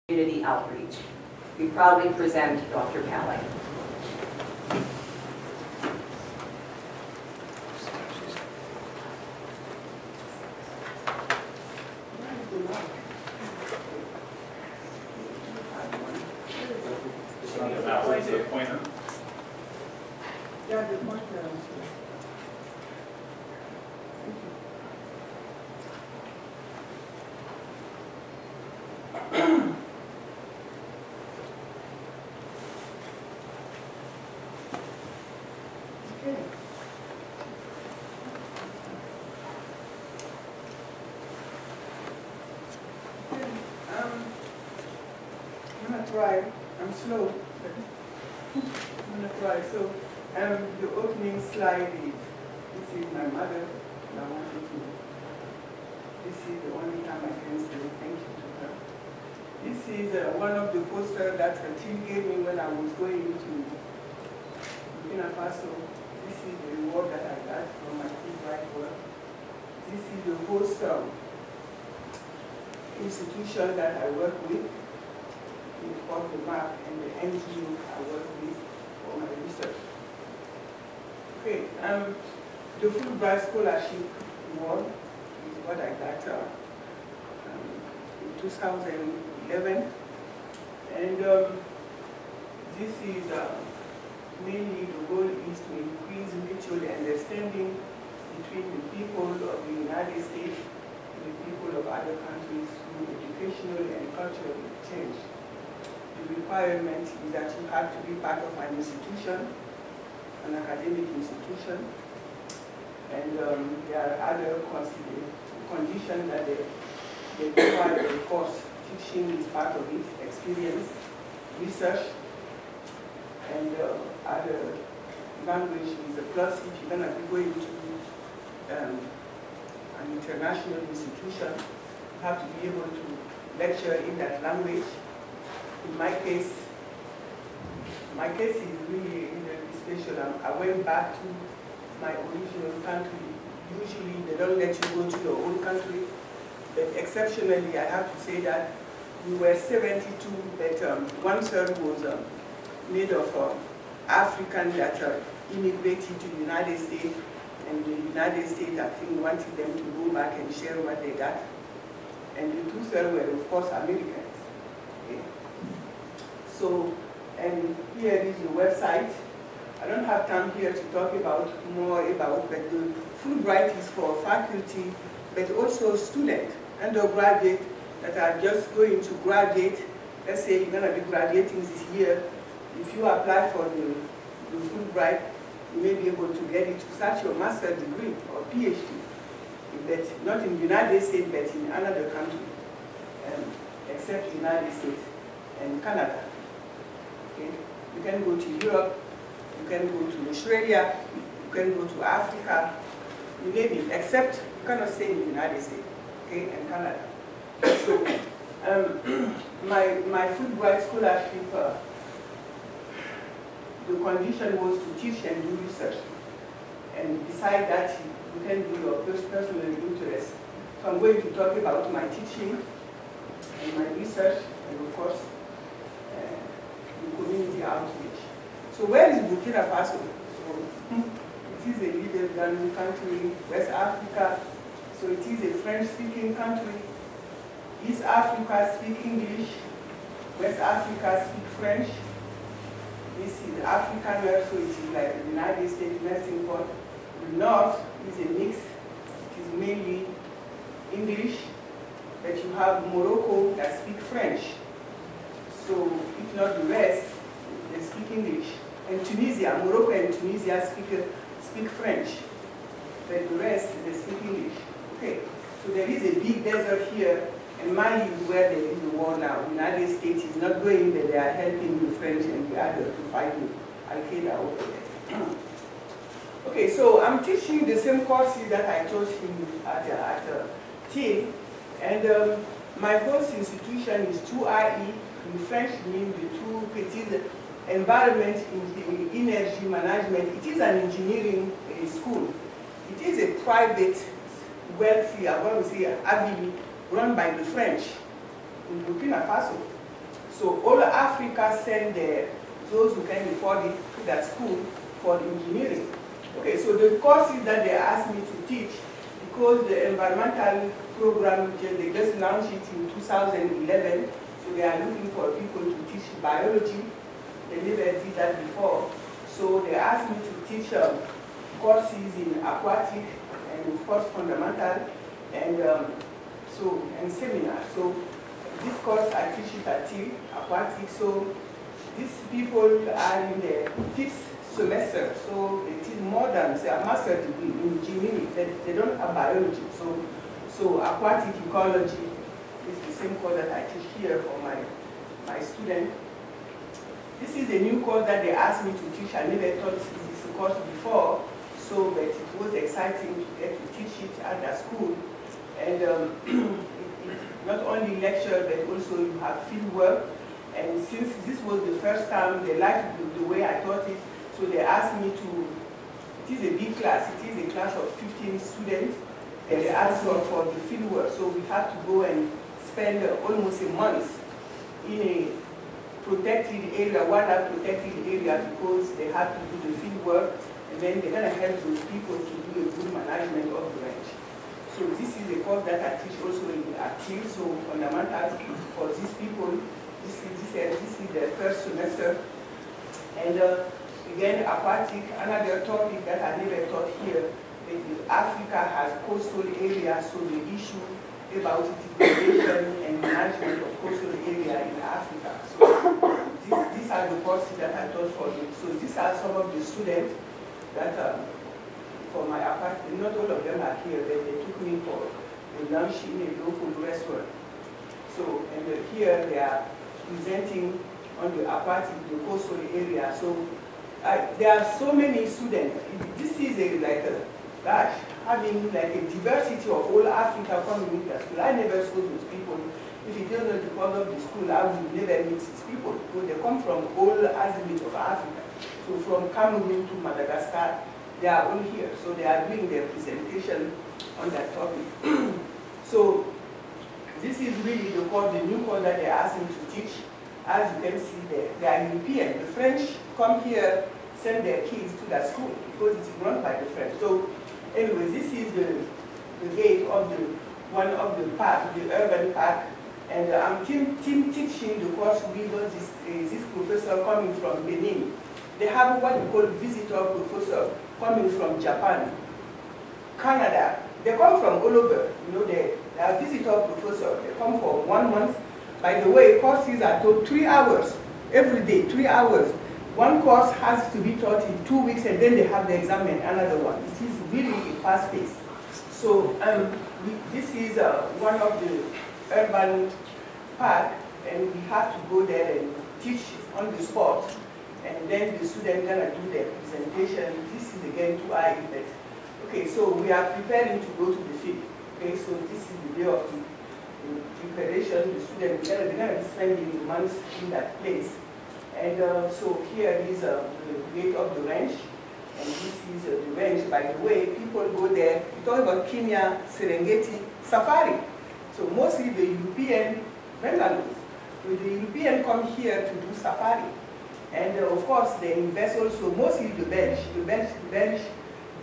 community outreach. We proudly present Dr. Pale. The pointer. Yeah, the pointer. Okay. I'm gonna try. I'm slow. I'm gonna try. So, the opening slide is, this is my mother, and I want you to, this is the only time I can say thank you to her. This is one of the posters that her team gave me when I was going to Burkina Faso. This is the reward that I got from my Fulbright work. This is the host institution that I work with. Of course, the map and the NGO I work with for my research. Okay, the Fulbright Scholarship Award is what I got in 2011. And this is mainly the goal is to increase mutual understanding between the people of the United States and the people of other countries through educational and cultural exchange. The requirement is that you have to be part of an institution, an academic institution, and there are other conditions that they require. Of course, teaching is part of it, experience, research, and other language is a plus if you're going to be going to an international institution. You have to be able to lecture in that language. In my case is really special. I went back to my original country. Usually they don't let you go to your own country, but exceptionally I have to say that we were 72, but 1/3 was made of Africans that immigrated to the United States, and the United States, I think, wanted them to go back and share what they got. And the 2/3 were, of course, Americans. Okay. So, and here is the website. I don't have time here to talk more about, but the Fulbright is for faculty, but also students, undergraduate that are just going to graduate. Let's say you're going to be graduating this year. If you apply for the Fulbright, you may be able to get it to start your master's degree or PhD, but not in the United States, but in another country, except the United States and Canada. Okay? You can go to Europe, you can go to Australia, you can go to Africa, you name it, except you cannot stay in the United States, okay, and Canada. So, my Fulbright scholarship, the condition was to teach and do research. And beside that, you can do your personal interest. So I'm going to talk about my teaching and my research, and of course, the community outreach. So where is Burkina Faso? So, it is a little country, West Africa. So it is a French-speaking country. East Africa speak English. West Africa speak French. This is African, so it is like the United States melting pot. The north is a mix. It is mainly English, but you have Morocco that speak French. So if not the rest, they speak English. And Tunisia, Morocco and Tunisia speak French, but the rest, they speak English. Okay, so there is a big desert here, and Mali is where there is a war now. The United States is not going, but they are helping the French and the other to fight with Al-Qaeda over there. Okay, so I'm teaching the same courses that I taught him at TIL, and my course institution is 2IE. In French, means the two. It is environment in energy management. It is an engineering school. It is a private, wealthy, I want to say, Ivy, run by the French in Burkina Faso. So all Africa send those who can afford it to that school for engineering. Okay, so the courses that they asked me to teach, because the environmental program, they just launched it in 2011, so they are looking for people to teach biology. They never did that before. So they asked me to teach courses in aquatic and of course fundamental and seminar. So this course I teach it at aquatic. So these people are in the 5th semester, so it is more than say, a master's degree in engineering. They don't have biology. So aquatic ecology is the same course that I teach here for my student. This is a new course that they asked me to teach. I never taught this course before, so but it was exciting to get to teach it at the school. And not only lecture, but also you have field work. And since this was the first time, they liked the way I taught it, so they asked me to, it is a big class, it is a class of 15 students, and they asked for the field work. So we had to go and spend almost a month in a protected area, wildlife protected area, because they had to do the field work, and then they're going to help those people to do a good management of the range. So this is a course that I teach also in active, so fundamentals for these people. This is the first semester. And again, aquatic, another topic that I never taught here, is Africa has coastal areas, so the issue about degradation and management of coastal area in Africa. So these are the courses that I taught for you. So these are some of the students that for my apartment, not all of them are here, but they took me for a lunch in a local restaurant. So, and here they are presenting on the aquatic, the coastal area. So there are so many students. This is having like a diversity of all Africa coming with the school. I never saw those people. If it doesn't because of the school, I would never meet these people, because they come from all azimuth of Africa. So from Cameroon to Madagascar, they are all here. So they are doing their presentation on that topic. So this is really the course, the new course that they asked me to teach. As you can see, they are European. The French come here, send their kids to that school because it's run by the French. So anyway, this is the gate of one of the park, the urban park. And I'm teaching the course with this professor coming from Benin. They have what we call visitor professor coming from Japan, Canada. They come from all over. You know, they are visitor professor. They come for 1 month. By the way, courses are taught 3 hours every day, 3 hours. One course has to be taught in 2 weeks, and then they have the exam and another one. It is really a fast pace. So this is one of the urban park, and we have to go there and teach on the spot. And then the students gonna do their presentation. This is again 2 hours. Okay, so we are preparing to go to the field. Okay, so this is the day of the preparation. The students they're gonna be spending months in that place. And so here is the gate of the ranch, and this is the ranch. By the way, people go there. We talk about Kenya, Serengeti, safari. So mostly the European vendors, so the European come here to do safari. And of course, they invest also, mostly the Belgians. The Belgians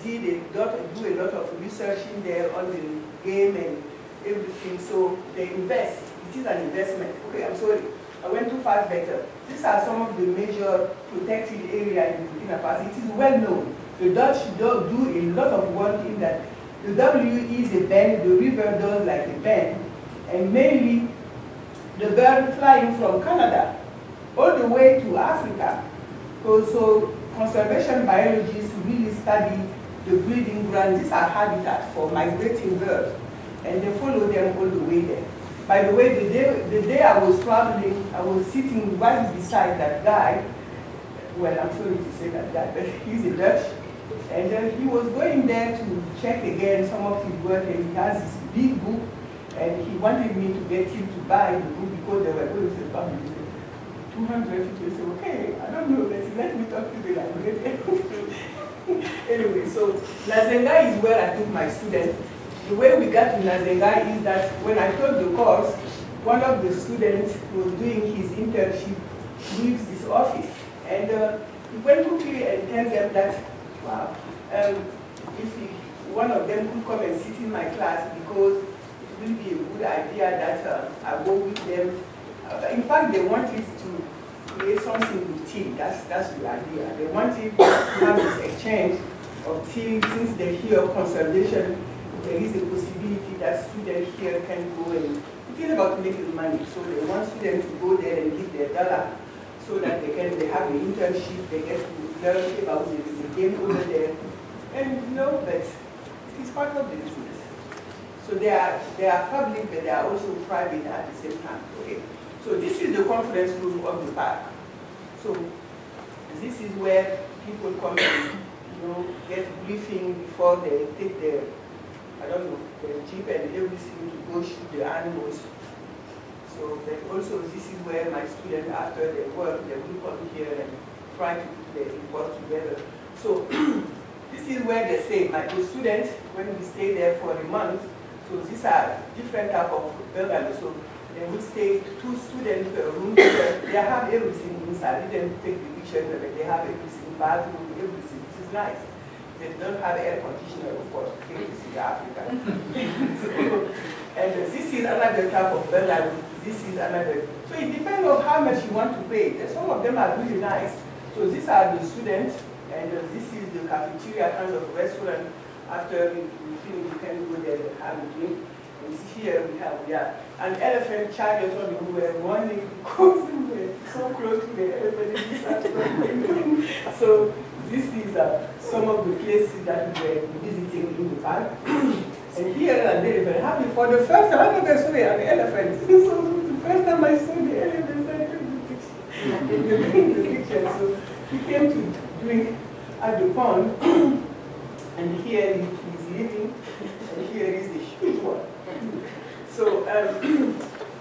do a lot of research in there on the game and everything, so they invest. It is an investment. Okay, I'm sorry, I went too fast better. These are some of the major protected areas in Burkina Faso. It is well known. The Dutch do a lot of work in that. The W is a bend, the river does like a bend, and mainly the bird flying from Canada all the way to Africa. So conservation biologists really study the breeding ground. These are habitats for migrating birds, and they follow them all the way there. By the way, the day I was traveling, I was sitting right beside that guy. Well, I'm sorry to say that guy, but he's a Dutch. And then he was going there to check again some of his work, and he has this big book, and he wanted me to get him to buy the book because they were going to publish it. 250. I said, okay, I don't know, let me talk to the librarian. Anyway, so Nazenga is where I took my students. The way we got to Nazenga is that when I taught the course, one of the students was doing his internship leaves this office. And he went quickly and tells them that, wow, one of them could come and sit in my class because it will be a good idea that I go with them. In fact, they wanted to create something with tea. That's the idea. They wanted to have this exchange of tea. Since they hear conservation, there is a possibility that students here can go and it is about making money. So they want students to go there and give their dollar so that they have an internship, they get to learn about the game over there. And you know that it's part of the business. So they are public, but they are also private at the same time. Okay. So this is the conference room of the park. So this is where people come and get briefing before they take their, I don't know, their jeep and everything to go shoot the animals. So but also this is where my students, after their work, they will come here and try to put their report together. So this is where they say, my students, when we stay there for a month, so these are different type of buildings. So they will stay 2 students per room. They have everything inside. They didn't take the pictures of it. They have everything, bathroom, everything. This is nice. They don't have air conditioner, of course. This is Africa. And this is another type of building. This is another. So it depends on how much you want to pay. Some of them are really nice. So these are the students, and this is the cafeteria kind of restaurant. After you finish, you can go there and have a drink. And here we have, an elephant chargers on who were running because we were so close to the elephant. So this is some of the places that we were visiting in the park. And here I'm very, very happy. For the first time, I never saw an elephant. So the first time I saw the elephant, I took the picture. So we came to drink at the pond. And here he's eating, and here is the huge one. So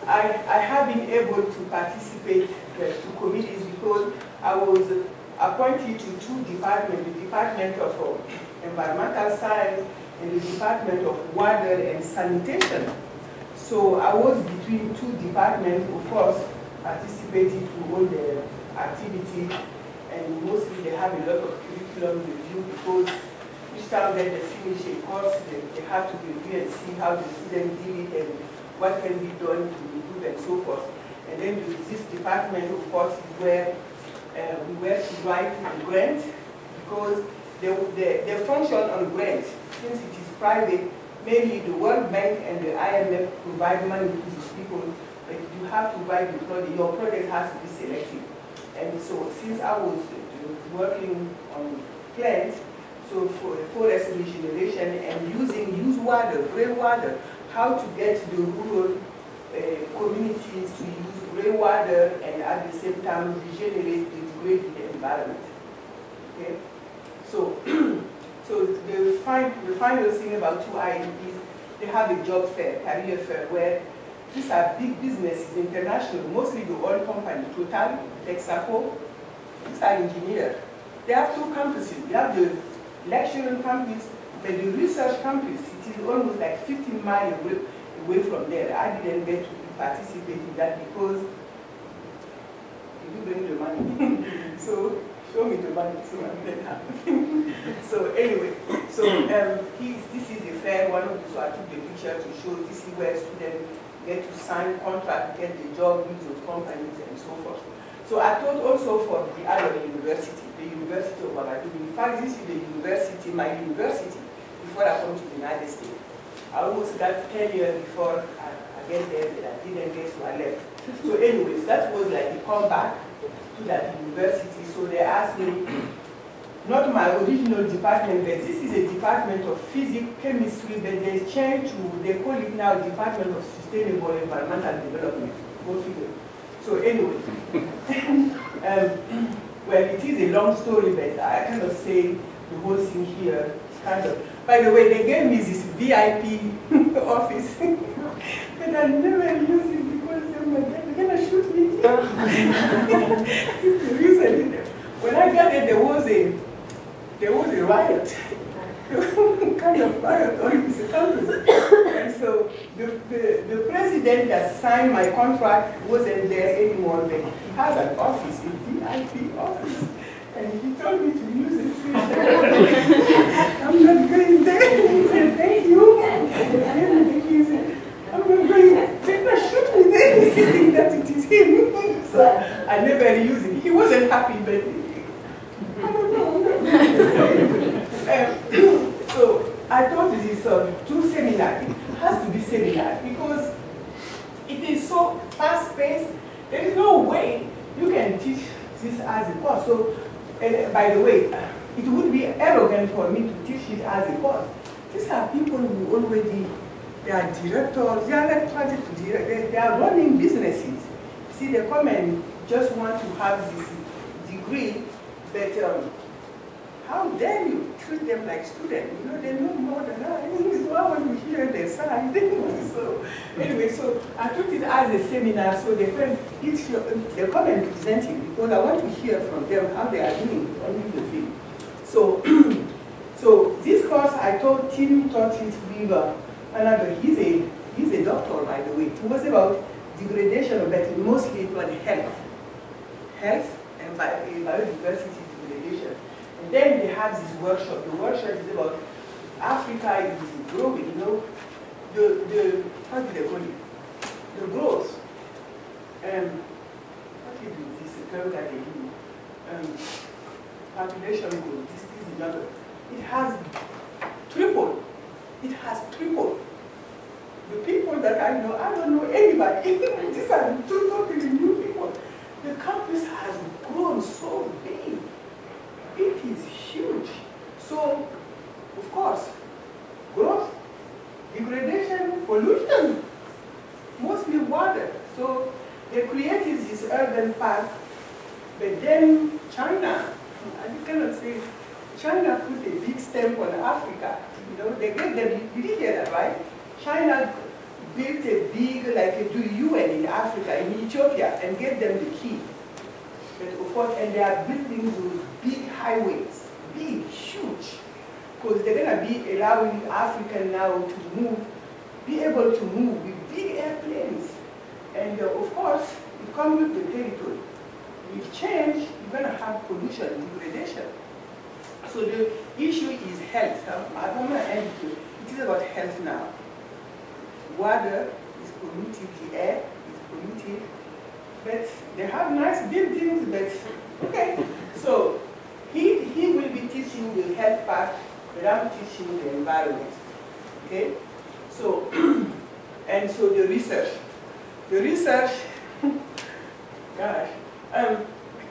I have been able to participate to committees because I was appointed to 2 departments, the Department of Environmental Science and the Department of Water and Sanitation. So I was between 2 departments, of course, participating to all the activities, and mostly they have a lot of curriculum review because each time that they finish a course, they have to review and see how the students did it and what can be done to improve and so forth. And then this department, of course, is where we were to write a grant because they function on grants. Since it is private, mainly the World Bank and the IMF provide money to these people, but you have to write the project. Your project has to be selected. And so since I was working on plants, so for forest regeneration and use water, greywater, how to get the rural communities to use greywater and at the same time regenerate the degraded environment. Okay? So, so the final thing about 2IN is they have a job fair, career fair, where these are big businesses, international, mostly the oil company, Total, Texaco, these are engineers. They have 2 campuses. They have the lecturing campus, but the research campus, it is almost like 15 miles away from there. I didn't get to participate in that because you bring the money. So show me the money so I didn't have. So anyway, so this is a fair one of these. So I took the picture to show this is where students get to sign contract, get the job with those companies and so forth. So I taught also for the other university, the University of Ouagadougou. In fact, this is the university, my university, before I come to the United States. I almost got 10 years before I get there, but I didn't get, so I left. So anyways, that was like a comeback to that university. So they asked me, not my original department, but this is a department of physics, chemistry, but they changed to, they call it now Department of Sustainable Environmental Development. Go figure. So anyway, well, it is a long story, but I cannot say the whole thing here. Kind of. By the way, they gave me this VIP office, but I never use it because they're going to shoot me. Recently, when I got there, there was a riot. Kind of riot on this campus. And so the president that signed my contract wasn't there anymore, but he has an office, a VIP office, and he told me to use it. I'm not going there. He said, thank you. He said, I'm not going. They not shoot me there. He's thinking that it is him. So I never use it. He wasn't happy, but I don't know. So I thought this two seminars. It has to be seminar because it is so fast-paced. There is no way you can teach this as a course. So, by the way, it would be arrogant for me to teach it as a course. These are people who already, they are directors, they are like project directors, they are running businesses. See, they come and just want to have this degree, but how dare you treat them like students? You know, they know more than I. So I want to hear their side. So anyway, so I took it as a seminar, so they come and present it because I want to hear from them how they are doing on the field. So, so this course I taught Tim taught it with another. He's a doctor, by the way. It was about degradation, but mostly it was health and biodiversity degradation. And then they have this workshop. The workshop is about Africa is growing, you know, how do they call it? The growth. What is this term that they give? Population growth. This is another. It has tripled. It has tripled. The people that I know, I don't know anybody. These are two totally new people. The campus has grown so big. It is huge. So, of course, growth, degradation, pollution, mostly water. So they created this urban park, but then China, I cannot say, China put a big stamp on Africa. You know, they get them, did you hear that, right? China built a big, like a UN in Africa, in Ethiopia, and gave them the key. But of course, and they are building those big highways, big, huge, because they're going to be allowing Africans now to move, be able to move with big airplanes. And of course, it comes with the territory. With change, you're going to have pollution, degradation. So the issue is health. I'm going to end it. It is about health now. Water is polluted, the air is polluted, but they have nice buildings, but okay. So he will be teaching the health part, but I'm teaching the environment. Okay? So, and so the research. The research, gosh,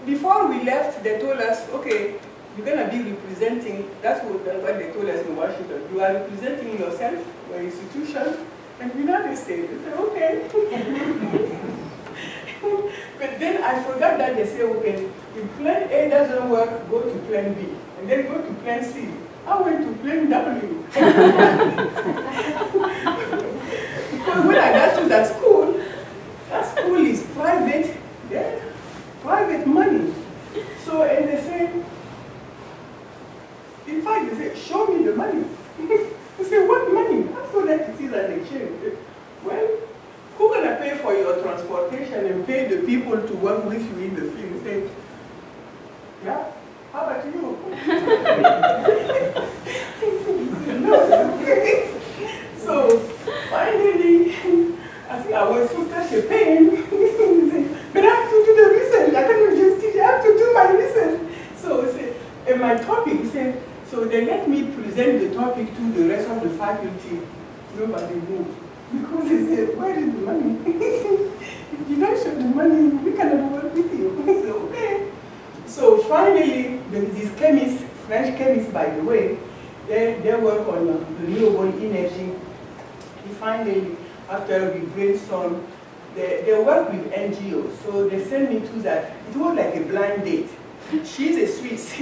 before we left, they told us, okay, you're going to be representing, that's what they told us in Washington. You are representing yourself, your institution, and the United States. I said, okay. But then I forgot that they say, okay, if plan A doesn't work, go to plan B, and then go to plan C. I went to plan W. Because when I got to that school is private, yeah, private money. So, and they say, in fact, they say, show me the money. I say, what money? I thought that it is an exchange. Well, who's going to pay for your transportation and pay the people to work with you in the field? Say, yeah, how about you? No, okay. So, finally, I think I was so such a pain. But I have to do the research. I cannot just teach, I have to do my research. So, and my topic, so they let me present the topic to the rest of the faculty. Nobody moved. Because they said, where is the money? If you don't show the money, we cannot work with you. So, okay. So finally, these chemists, French chemists, by the way, they work on renewable energy. Finally, after we brainstorm, they work with NGOs. So they sent me to that. It was like a blind date. She's a Swiss.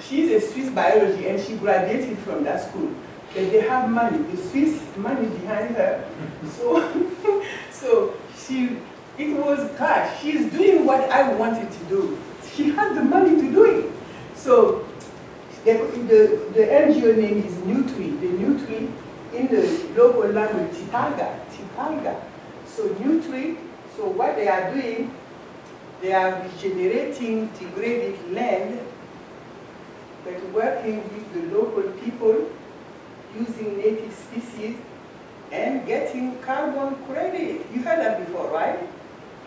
She's a Swiss biology, and she graduated from that school. They have money, the Swiss money behind her. So it was, gosh, she's doing what I wanted to do. She had the money to do it. So the NGO name is Nutri. The Nutri in the local language, Tipalga. So Nutri, so what they are doing, they are regenerating degraded land, but working with the local people, using native species, and getting carbon credit. You heard that before, right?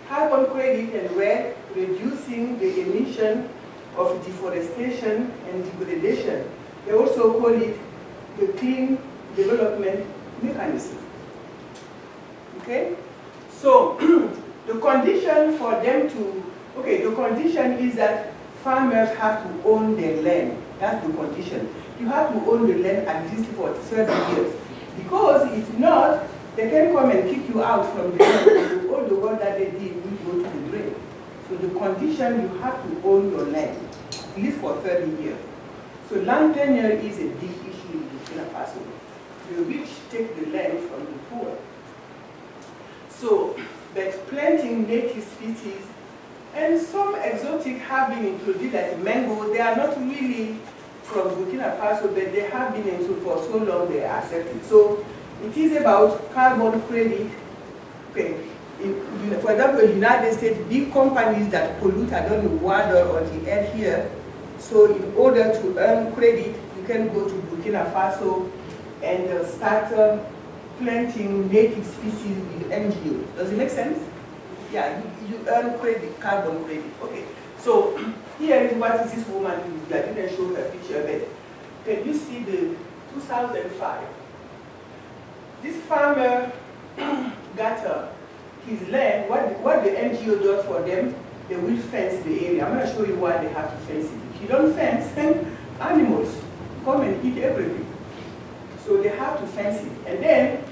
Carbon credit and red, reducing the emission of deforestation and degradation. They also call it the clean development mechanism. Okay? So, the condition for them to, the condition is that farmers have to own their land. That's the condition. You have to own the land at least for 30 years. Because if not, they can come and kick you out from the land. All the work that they did will go to the drain. So the condition, you have to own your land, at least for 30 years. So land tenure is a big issue in Burkina Faso. The rich take the land from the poor. So, but planting native species and some exotic have been introduced, like mango. They are not really from Burkina Faso, but they have been into for so long they are accepted. So it is about carbon credit. Okay. For example, in the United States, big companies that pollute, I don't know, water or the air here. So in order to earn credit, you can go to Burkina Faso and start planting native species with NGO. Does it make sense? Yeah, you earn credit, carbon credit. Okay. So here is what this woman is. I didn't show her picture, but can you see the 2005? This farmer got his land. What the NGO does for them, they will fence the area. I'm going to show you why they have to fence it. If you don't fence, animals come and eat everything. So they have to fence it. And then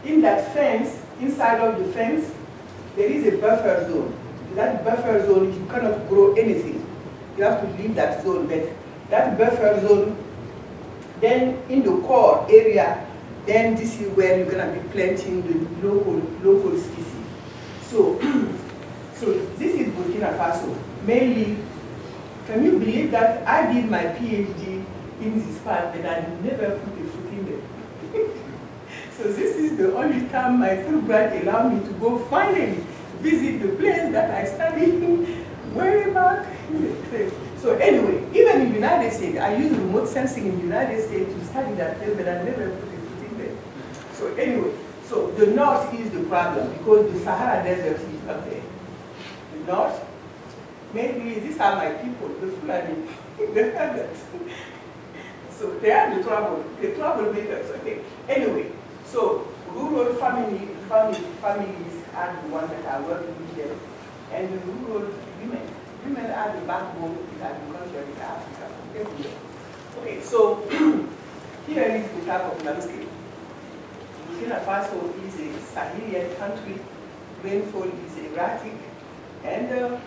in that fence, inside of the fence, there is a buffer zone. That buffer zone, you cannot grow anything. You have to leave that zone. But that buffer zone, then in the core area, then this is where you're going to be planting the local species. So, so this is Burkina Faso. Mainly, can you believe that I did my PhD in this part, but I never put a foot in there. So this is the only time my Fulbright allowed me to go finally visit the place that I studied way back in the place. So anyway, even in the United States, I use remote sensing in the United States to study that place, but I never put a foot in there. So anyway, so the north is the problem because the Sahara Desert is up there. The north, mainly these are my people, the Fulani, the Herbert. So they are the troublemakers, okay. Anyway, so rural families are the ones that are working with them, and the rural women. Women are the backbone of agriculture in Africa. Okay, so here is the type of landscape. Burkina Faso is a Sahelian country, rainfall is erratic, and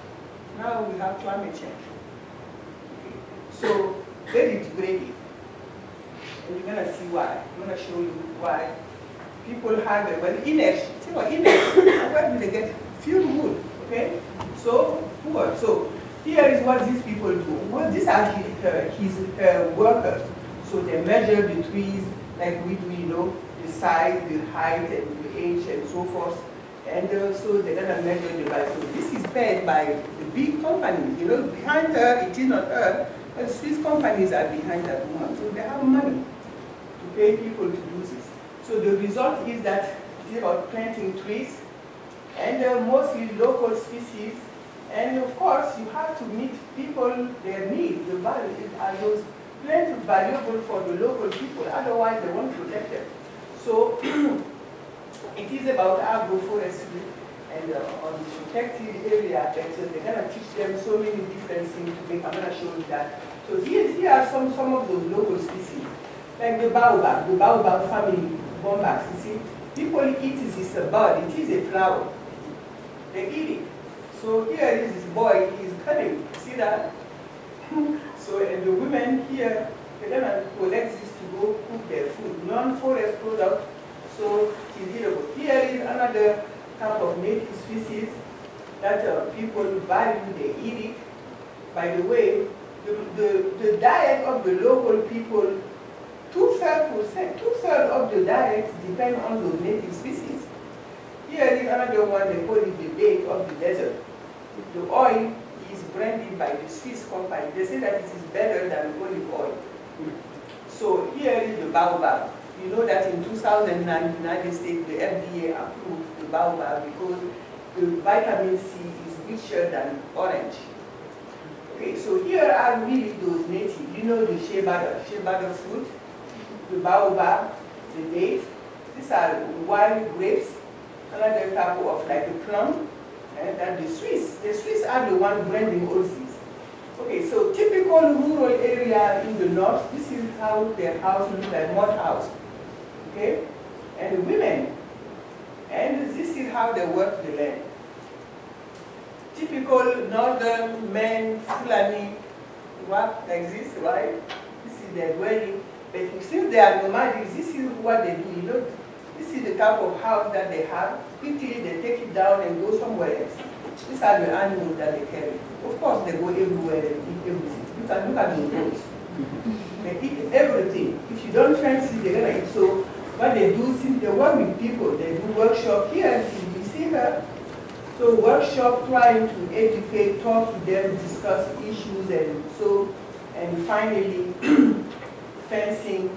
now we have climate change. Okay. So very degraded. And you're going to see why. I'm going to show you why people have a energy. See what energy? Where do they get fuel wood? Okay? So poor. So here is what these people do. Well, these are his workers. So they measure the trees like we do, you know, the size, the height, and the age, and so forth. And so they're going to measure the value. So this is paid by the big companies. You know, behind her, it is not her. And Swiss companies are behind that woman. So they have money to pay people to do this. So the result is that it is about planting trees and mostly local species. And of course, you have to meet people, their needs. The value are those plants valuable for the local people, otherwise they won't protect them. So it is about agroforestry and on the protected area, and so they're going to teach them so many different things to make. I'm going to show you that. So here are some of those local species, like the baobab family, bombax. You see, people eat this bud. It is a flower. They eat it. So here is this boy. He's cutting. See that? So and the women here, they're gonna collect this to go cook their food. Non-forest product. So it's eatable. Here is another type of native species that people value. They eat it. By the way, the diet of the local people two-thirds of the diet depend on those native species. Here is another one, they call it the bait of the desert. The oil is branded by the Swiss company. They say that it is better than olive oil. So here is the baobab. You know that in 2009, in the United States, the FDA approved the baobab because the vitamin C is richer than orange. Okay, so here are really those native. You know the shea butter fruit, the baobab, the date. These are wild grapes, another type of like a plum, and then the Swiss are the one blending all these. Okay, so typical rural area in the north, this is how their house looks like, mud house. Okay, and the women, and this is how they work the land. Typical northern men, Fulani, work like this, right? This is their dwelling. But since they are nomadic, this is what they do. You know, this is the type of house that they have. Quickly, they take it down and go somewhere else. These are the animals that they carry. Of course, they go everywhere and eat everything. You can look at the goats. They eat everything. If you don't fancy, they're going to eat. So what they do, since they work with people, they do workshop here. You see her. So workshop trying to educate, talk to them, discuss issues, and finally fencing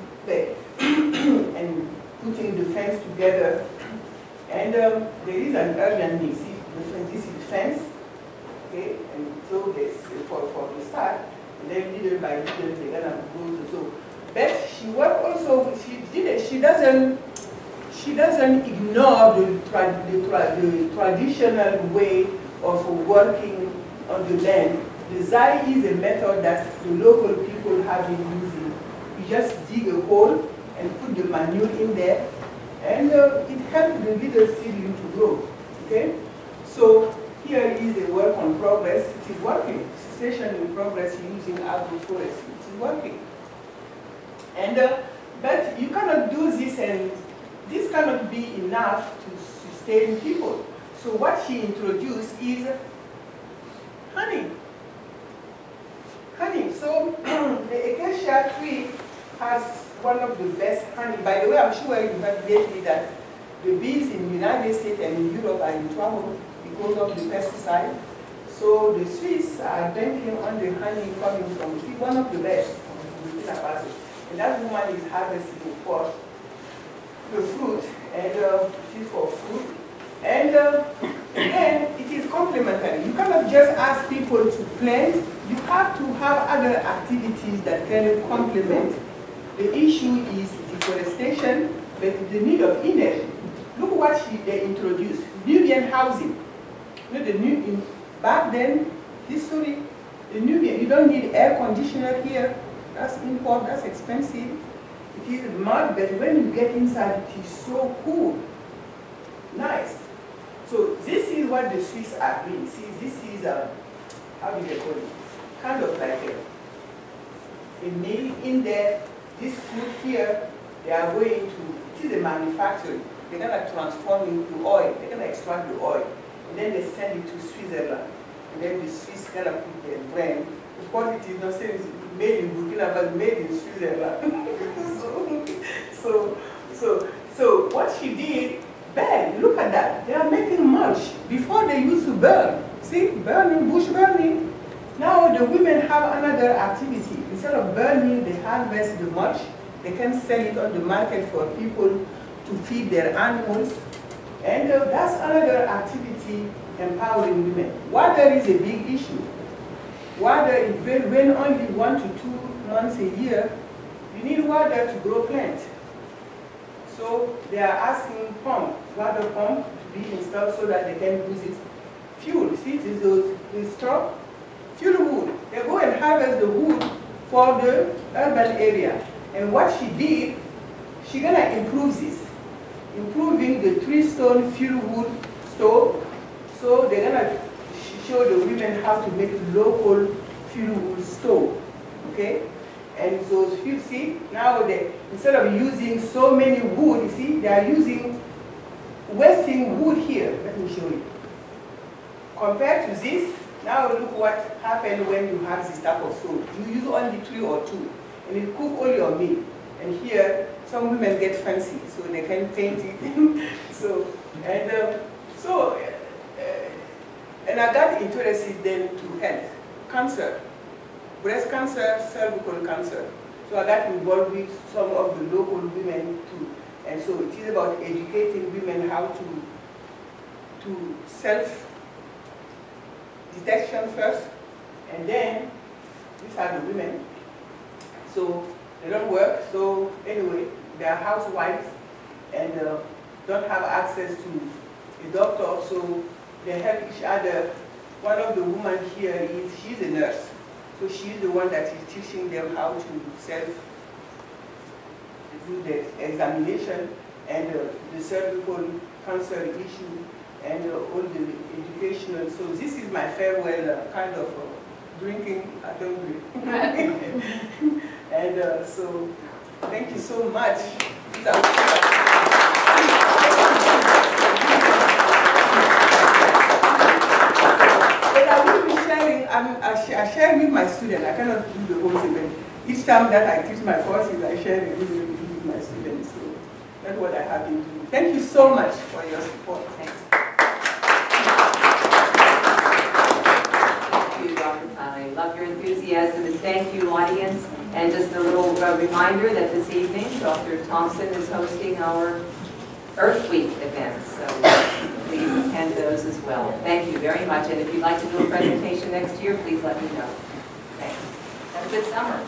and putting the fence together. And there is an urgent need. See, this is the fence, okay? And so this for the start, and then little by little they're gonna go. So, but she work also. She doesn't ignore the traditional way of working on the land. The zai is a method that the local people have been using. You just dig a hole and put the manure in there, and it helps the little seedling to grow. Okay? So here is a work in progress. It is working. Station in progress using agroforestry. It is working. And but you cannot do this, and this cannot be enough to sustain people. So what she introduced is honey. Honey. So the acacia tree has one of the best honey. By the way, I'm sure you heard lately that the bees in the United States and in Europe are in trouble because of the pesticide. So the Swiss are banking on the honey coming from one of the best from Burkina Faso. And that woman is harvesting, of course, the fruit, and it is for fruit. And again, it is complementary. You cannot just ask people to plant. You have to have other activities that can complement. The issue is deforestation, but the need of energy. Look what they introduced, Nubian housing. You know, back then, history, the Nubian, you don't need air conditioner here. That's import, that's expensive. It is mud, but when you get inside, it is so cool. Nice. So this is what the Swiss are doing. See, this is how do they call it? Kind of like a nail in there. This fruit here, they are going to, it is a manufacturing. They're going to transform it into oil. They're going to extract the oil. And then they send it to Switzerland. And then the Swiss going to put their brand. Of course, it is not saying it's made in Burkina, but made in Switzerland. so what she did, bang, look at that. They are making mulch. Before they used to burn. See, burning, bush burning. Now the women have another activity. Instead of burning, they harvest the mulch. They can sell it on the market for people to feed their animals. And that's another activity empowering women. Water is a big issue. Water is when only 1 to 2 months a year, you need water to grow plants. So they are asking water pump to be installed so that they can use it. Fuel, see, it is the straw. Fuel wood. They go and harvest the wood for the urban area. And what she did, she's gonna improve this. Improving the 3-stone fuel wood stove. So they're gonna show the women how to make local fuel wood stove. Okay? And those fuel, see, now they, instead of using so many wood, you see, they are wasting wood here. Let me show you. Compared to this, now look what happened when you have this type of stove. You use only 3 or 2, and it cook all your meat. And here, some women get fancy, so they can paint it. And I got interested then to health, cancer, breast cancer, cervical cancer. So I got involved with some of the local women too. And so it is about educating women how to self-detection first, and then these are the women. So they don't work, so anyway, they are housewives and don't have access to a doctor, so they help each other. One of the women here she's a nurse, so she's the one that is teaching them how to do the examination and the cervical cancer issue and all the educational. So this is my farewell kind of drinking at home. And so thank you so much. I share with my students. I cannot do the whole thing, but each time that I teach my courses, I share it with my students. So that's what I have been doing. Thank you so much for your support. Thanks. Thank you, Dr. I love your enthusiasm, and thank you, audience. And just a little reminder that this evening, Dr. Thompson is hosting our Earth Week events, so please attend those as well. Thank you very much, and if you'd like to do a presentation next year, please let me know. Thanks. Have a good summer.